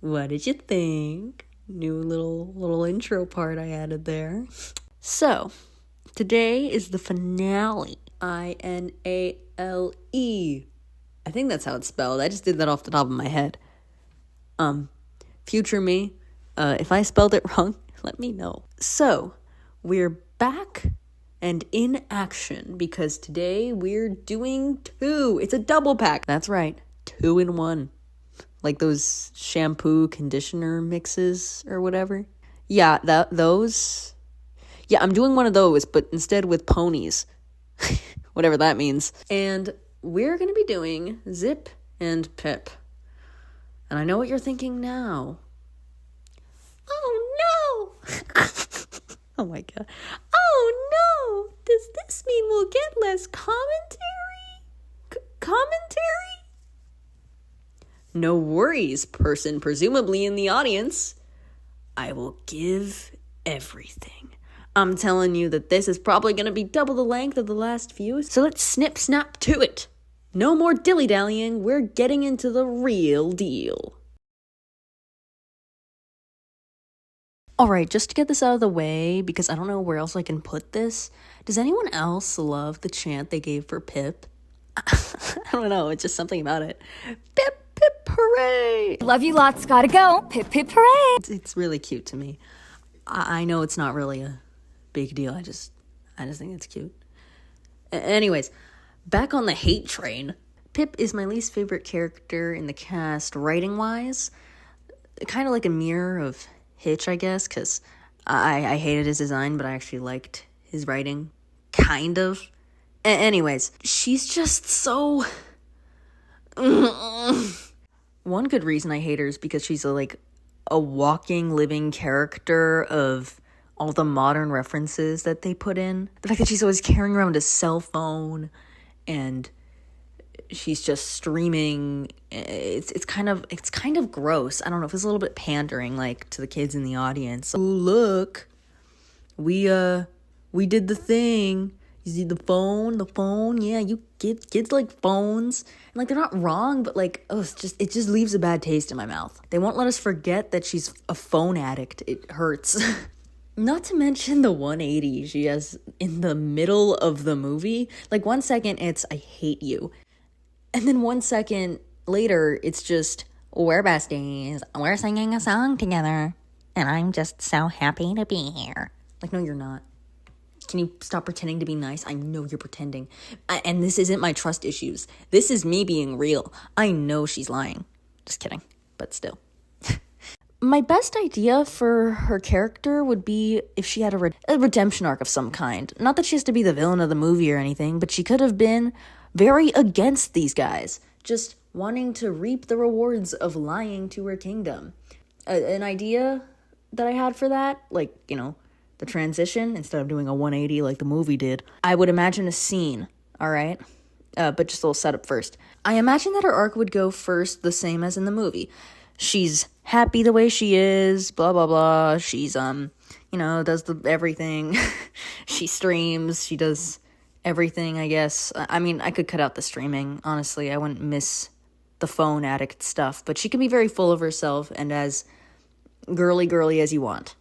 What did you think? New little intro part I added there. So, today is the finale. INALE. I think that's how it's spelled. I just did that off the top of my head. Future me, if I spelled it wrong, let me know. So, we're back and in action because today we're doing 2. It's a double pack. That's right, 2 in 1. Like those shampoo conditioner mixes or whatever. Yeah, those. Yeah, I'm doing one of those, but instead with ponies. Whatever that means. And we're going to be doing Zipp and Pipp. And I know what you're thinking now. Oh no! Oh my god. Oh no! Does this mean we'll get less commentary? Commentary? No worries, person presumably in the audience. I will give everything. I'm telling you that this is probably going to be double the length of the last few, so let's snip snap to it. No more dilly-dallying, we're getting into the real deal. Alright, just to get this out of the way, because I don't know where else I can put this, does anyone else love the chant they gave for Pipp? I don't know, it's just something about it. Pipp! Pipp, hooray! Love you lots, gotta go. Pipp, Pipp, hooray! It's really cute to me. I know it's not really a big deal. I just think it's cute. Anyways, back on the hate train. Pipp is my least favorite character in the cast, writing-wise. Kind of like a mirror of Hitch, I guess, because I hated his design, but I actually liked his writing. Kind of. Anyways, she's just so... One good reason I hate her is because she's a walking, living character of all the modern references that they put in. The fact that she's always carrying around a cell phone and she's just streaming, it's kind of gross. I don't know if it's a little bit pandering to the kids in the audience. Oh, look, we did the thing. You see the phone, yeah, you kids like phones. And they're not wrong, but it just leaves a bad taste in my mouth. They won't let us forget that she's a phone addict. It hurts. Not to mention the 180 she has in the middle of the movie. 1 second it's, I hate you. And then 1 second later, it's just, we're besties. We're singing a song together. And I'm just so happy to be here. No, you're not. Can you stop pretending to be nice? I know you're pretending. And this isn't my trust issues. This is me being real. I know she's lying. Just kidding. But still. My best idea for her character would be if she had a redemption arc of some kind. Not that she has to be the villain of the movie or anything, but she could have been very against these guys. Just wanting to reap the rewards of lying to her kingdom. An idea that I had for that, the transition, instead of doing a 180 like the movie did, I would imagine a scene, alright? But just a little setup first. I imagine that her arc would go first the same as in the movie. She's happy the way she is, blah, blah, blah. She's, does everything. She streams, she does everything, I guess. I mean, I could cut out the streaming, honestly. I wouldn't miss the phone addict stuff. But she can be very full of herself and as girly as you want.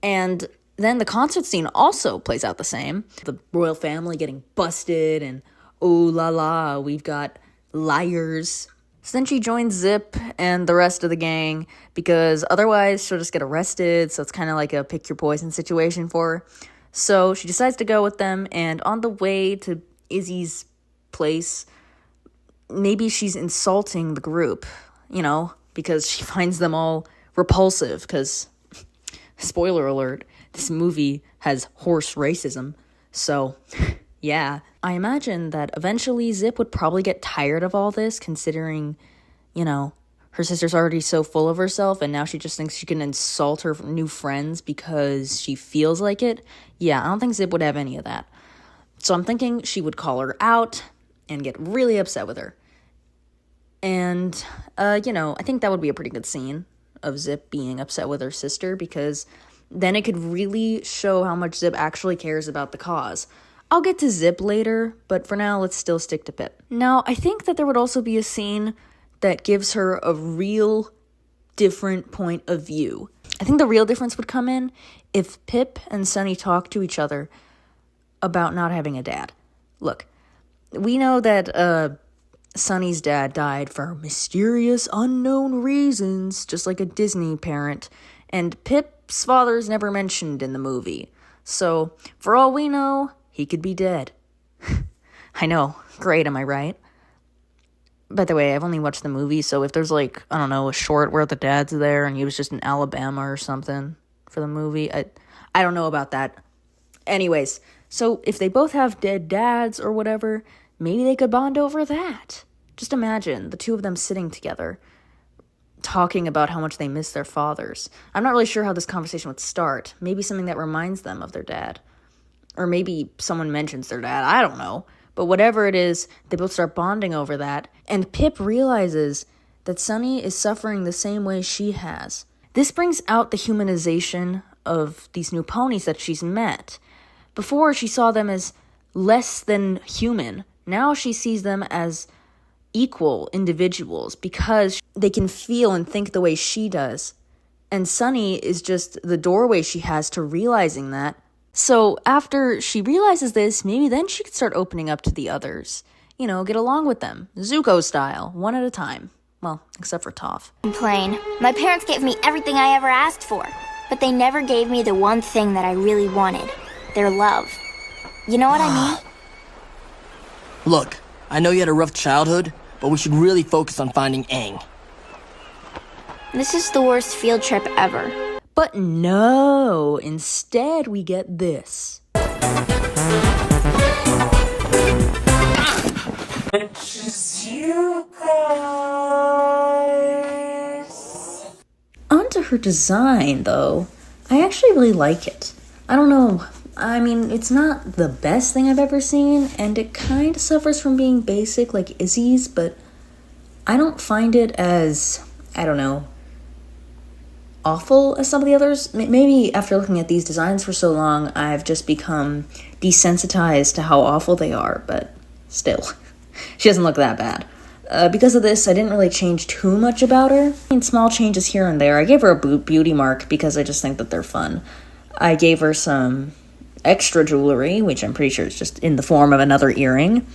And then the concert scene also plays out the same. The royal family getting busted and oh la la, we've got liars. So then she joins Zipp and the rest of the gang because otherwise she'll just get arrested. So it's kind of like a pick your poison situation for her. So she decides to go with them, and on the way to Izzy's place, maybe she's insulting the group, because she finds them all repulsive because, spoiler alert, this movie has horse racism. So, yeah. I imagine that eventually Zipp would probably get tired of all this, considering, her sister's already so full of herself, and now she just thinks she can insult her new friends because she feels like it. Yeah, I don't think Zipp would have any of that. So I'm thinking she would call her out and get really upset with her. And, I think that would be a pretty good scene of Zipp being upset with her sister, because then it could really show how much Zipp actually cares about the cause. I'll get to Zipp later, but for now, let's still stick to Pipp. Now, I think that there would also be a scene that gives her a real different point of view. I think the real difference would come in if Pipp and Sunny talked to each other about not having a dad. Look, we know that Sunny's dad died for mysterious, unknown reasons, just like a Disney parent, and Pip's father is never mentioned in the movie. So, for all we know, he could be dead. I know, great, am I right? By the way, I've only watched the movie, so if there's like, I don't know, a short where the dad's there and he was just in Alabama or something for the movie, I don't know about that. Anyways, so if they both have dead dads or whatever, maybe they could bond over that. Just imagine the two of them sitting together, talking about how much they miss their fathers. I'm not really sure how this conversation would start. Maybe something that reminds them of their dad. Or maybe someone mentions their dad. I don't know. But whatever it is, they both start bonding over that. And Pipp realizes that Sunny is suffering the same way she has. This brings out the humanization of these new ponies that she's met. Before, she saw them as less than human. Now she sees them as equal individuals because they can feel and think the way she does. And Sunny is just the doorway she has to realizing that. So after she realizes this, maybe then she could start opening up to the others. You know, get along with them. Zuko style, one at a time. Well, except for Toph. Complain. My parents gave me everything I ever asked for, but they never gave me the one thing that I really wanted. Their love. You know what I mean? Look, I know you had a rough childhood, but we should really focus on finding Aang. This is the worst field trip ever. But no, instead we get this. It's you guys. Onto her design, though. I actually really like it. I don't know. I mean, it's not the best thing I've ever seen, and it kind of suffers from being basic like Izzy's, but I don't find it as, I don't know, awful as some of the others. Maybe after looking at these designs for so long, I've just become desensitized to how awful they are, but still, she doesn't look that bad. Because of this, I didn't really change too much about her. I mean, small changes here and there. I gave her a beauty mark because I just think that they're fun. I gave her some extra jewelry, which I'm pretty sure is just in the form of another earring.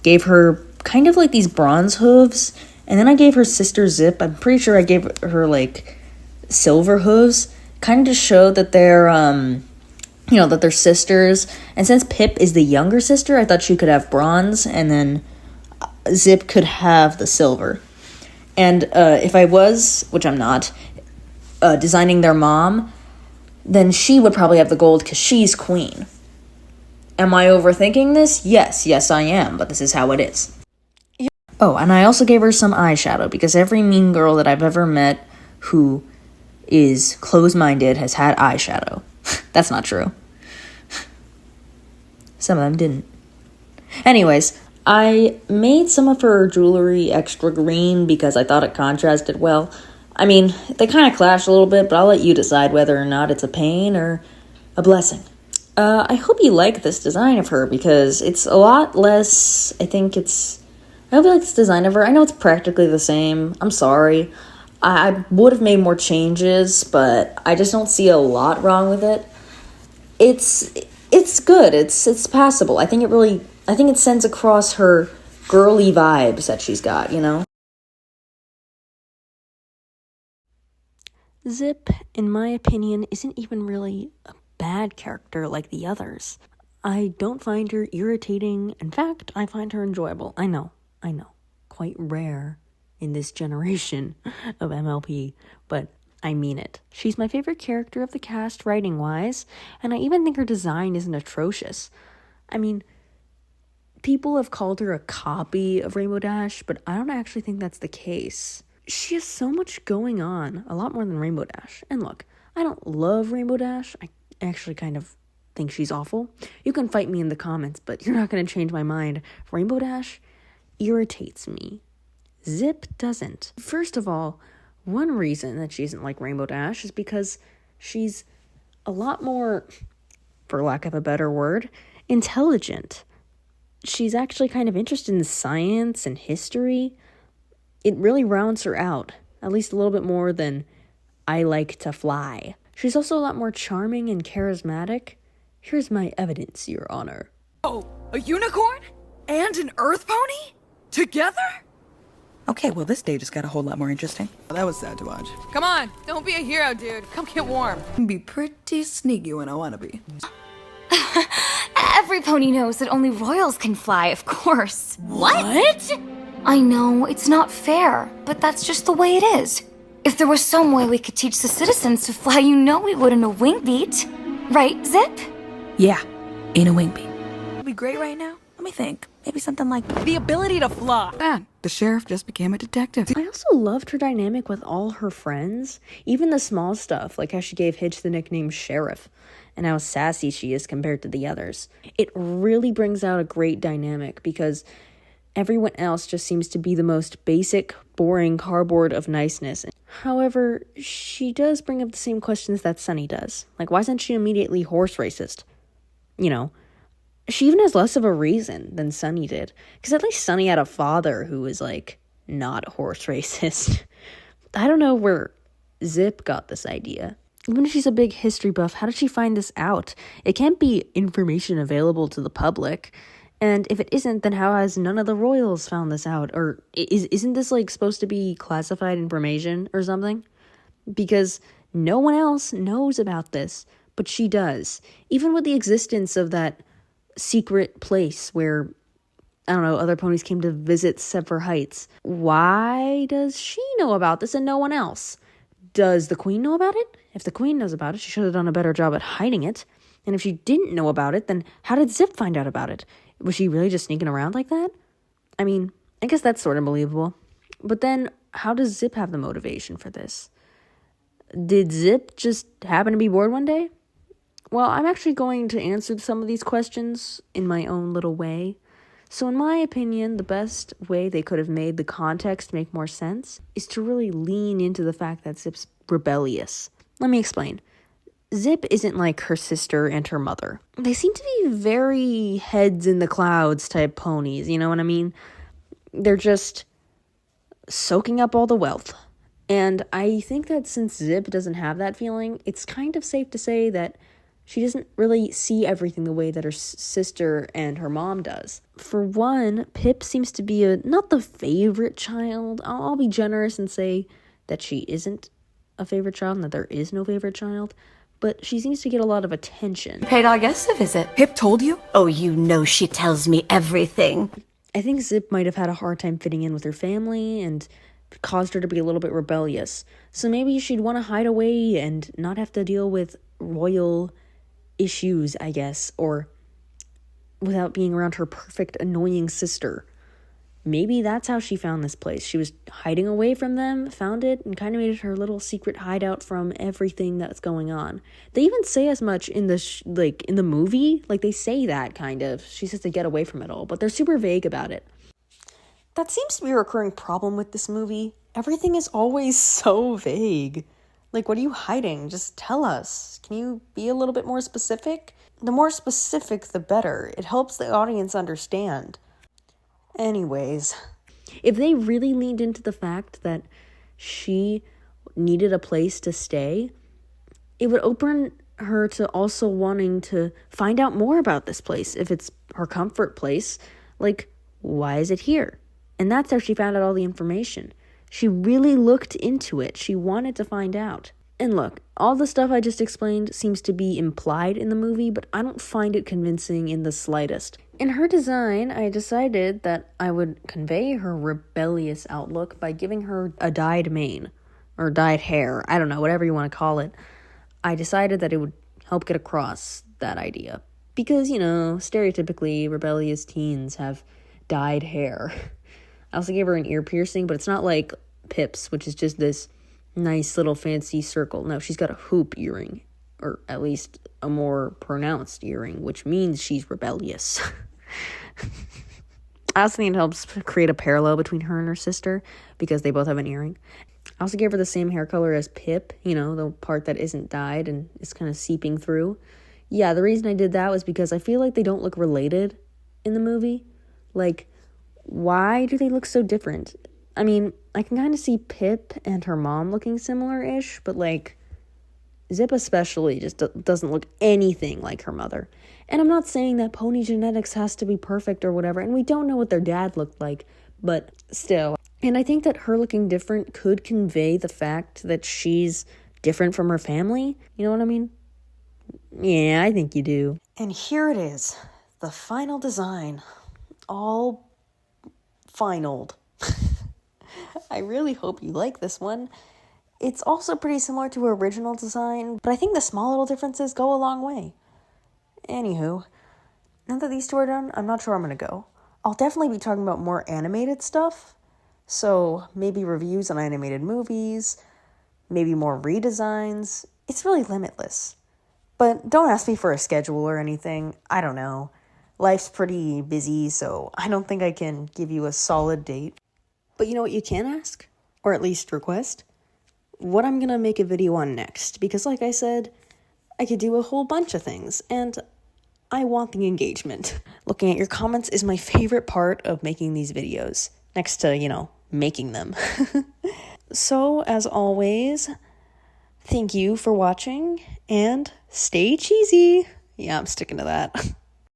Gave her kind of like these bronze hooves, and then I gave her sister Zipp. I'm pretty sure I gave her like silver hooves, kind of to show that they're that they're sisters. And since Pipp is the younger sister, I thought she could have bronze and then Zipp could have the silver. And if I was, which I'm not, designing their mom, then she would probably have the gold because she's queen. Am I overthinking this? Yes I am, but this is how it is. Oh, and I also gave her some eyeshadow because every mean girl that I've ever met who is closed-minded has had eyeshadow. That's not true. Some of them didn't. Anyways, I made some of her jewelry extra green because I thought it contrasted well. I mean, they kind of clash a little bit, but I'll let you decide whether or not it's a pain or a blessing. I hope you like this design of her because it's a lot less, I hope you like this design of her. I know it's practically the same. I'm sorry. I would have made more changes, but I just don't see a lot wrong with it. It's good. It's passable. I think it sends across her girly vibes that she's got, you know? Zipp, in my opinion, isn't even really a bad character like the others. I don't find her irritating. In fact, I find her enjoyable. I know. Quite rare in this generation of MLP, but I mean it. She's my favorite character of the cast writing-wise, and I even think her design isn't atrocious. I mean, people have called her a copy of Rainbow Dash, but I don't actually think that's the case. She has so much going on, a lot more than Rainbow Dash. And look, I don't love Rainbow Dash. I actually kind of think she's awful. You can fight me in the comments, but you're not going to change my mind. Rainbow Dash irritates me. Zipp doesn't. First of all, one reason that she isn't like Rainbow Dash is because she's a lot more, for lack of a better word, intelligent. She's actually kind of interested in science and history. It really rounds her out. At least a little bit more than I like to fly. She's also a lot more charming and charismatic. Here's my evidence, Your Honor. Oh, a unicorn? And an earth pony? Together? Okay, well, this day just got a whole lot more interesting. That was sad to watch. Come on, don't be a hero, dude. Come get warm. Be pretty sneaky when I want to be. Every pony knows that only royals can fly, of course. What? I know, it's not fair, but that's just the way it is. If there was some way we could teach the citizens to fly, you know we would in a wing beat. Right, Zipp? Yeah, in a wing beat. It'd be great right now. Let me think. Maybe something like The ability to fly. that. The sheriff just became a detective. I also loved her dynamic with all her friends. Even the small stuff, like how she gave Hitch the nickname Sheriff, and how sassy she is compared to the others. It really brings out a great dynamic because everyone else just seems to be the most basic, boring cardboard of niceness. However, she does bring up the same questions that Sunny does. Like, why isn't she immediately horse racist? You know, she even has less of a reason than Sunny did. Because at least Sunny had a father who was, like, not horse racist. I don't know where Zipp got this idea. Even if she's a big history buff, how did she find this out? It can't be information available to the public. And if it isn't, then how has none of the royals found this out? Or isn't this, like, supposed to be classified information or something? Because no one else knows about this, but she does. Even with the existence of that secret place where, I don't know, other ponies came to visit Zephyr Heights. Why does she know about this and no one else? Does the queen know about it? If the queen knows about it, she should have done a better job at hiding it. And if she didn't know about it, then how did Zipp find out about it? Was she really just sneaking around like that? I mean, I guess that's sort of believable. But then, how does Zipp have the motivation for this? Did Zipp just happen to be bored one day? Well, I'm actually going to answer some of these questions in my own little way. So in my opinion, the best way they could have made the context make more sense is to really lean into the fact that Zipp's rebellious. Let me explain. Zipp isn't like her sister and her mother. They seem to be very heads in the clouds type ponies, you know what I mean? They're just soaking up all the wealth. And I think that since Zipp doesn't have that feeling, it's kind of safe to say that she doesn't really see everything the way that her sister and her mom does. For one, Pipp seems to be not the favorite child. I'll be generous and say that she isn't a favorite child and that there is no favorite child. But she seems to get a lot of attention. Paid our guests a visit. Pipp told you? Oh, you know she tells me everything. I think Zipp might have had a hard time fitting in with her family and caused her to be a little bit rebellious. So maybe she'd want to hide away and not have to deal with royal issues, I guess, or without being around her perfect, annoying sister. Maybe that's how she found this place. She was hiding away from them, found it, and kind of made it her little secret hideout from everything that's going on. They even say as much in the in the movie. Like, they say that, kind of. She says to get away from it all, but they're super vague about it. That seems to be a recurring problem with this movie. Everything is always so vague. Like, what are you hiding? Just tell us. Can you be a little bit more specific? The more specific, the better. It helps the audience understand. Anyways, if they really leaned into the fact that she needed a place to stay, it would open her to also wanting to find out more about this place. If it's her comfort place, like, why is it here? And that's how she found out all the information. She really looked into it. She wanted to find out. And look, all the stuff I just explained seems to be implied in the movie, but I don't find it convincing in the slightest. In her design, I decided that I would convey her rebellious outlook by giving her a dyed mane, or dyed hair, I don't know, whatever you want to call it. I decided that it would help get across that idea. Because, you know, stereotypically, rebellious teens have dyed hair. I also gave her an ear piercing, but it's not like Pipp's, which is just this nice little fancy circle. No, she's got a hoop earring, or at least a more pronounced earring, which means she's rebellious. I also think it helps create a parallel between her and her sister, because they both have an earring. I also gave her the same hair color as Pipp, you know, the part that isn't dyed and is kind of seeping through. Yeah, the reason I did that was because I feel like they don't look related in the movie. Like, why do they look so different? I mean, I can kind of see Pipp and her mom looking similar-ish, but, like, Zipp especially just doesn't look anything like her mother. And I'm not saying that pony genetics has to be perfect or whatever, and we don't know what their dad looked like, but still. And I think that her looking different could convey the fact that she's different from her family. You know what I mean? Yeah, I think you do. And here it is, the final design. All finaled. I really hope you like this one. It's also pretty similar to her original design, but I think the small little differences go a long way. Anywho, now that these two are done, I'm not sure I'm going to go. I'll definitely be talking about more animated stuff, so maybe reviews on animated movies, maybe more redesigns. It's really limitless. But don't ask me for a schedule or anything. I don't know. Life's pretty busy, so I don't think I can give you a solid date. But you know what you can ask? Or at least request? What I'm gonna make a video on next. Because like I said, I could do a whole bunch of things, and I want the engagement. Looking at your comments is my favorite part of making these videos. Next to, making them. So, as always, thank you for watching, and stay cheesy. Yeah, I'm sticking to that.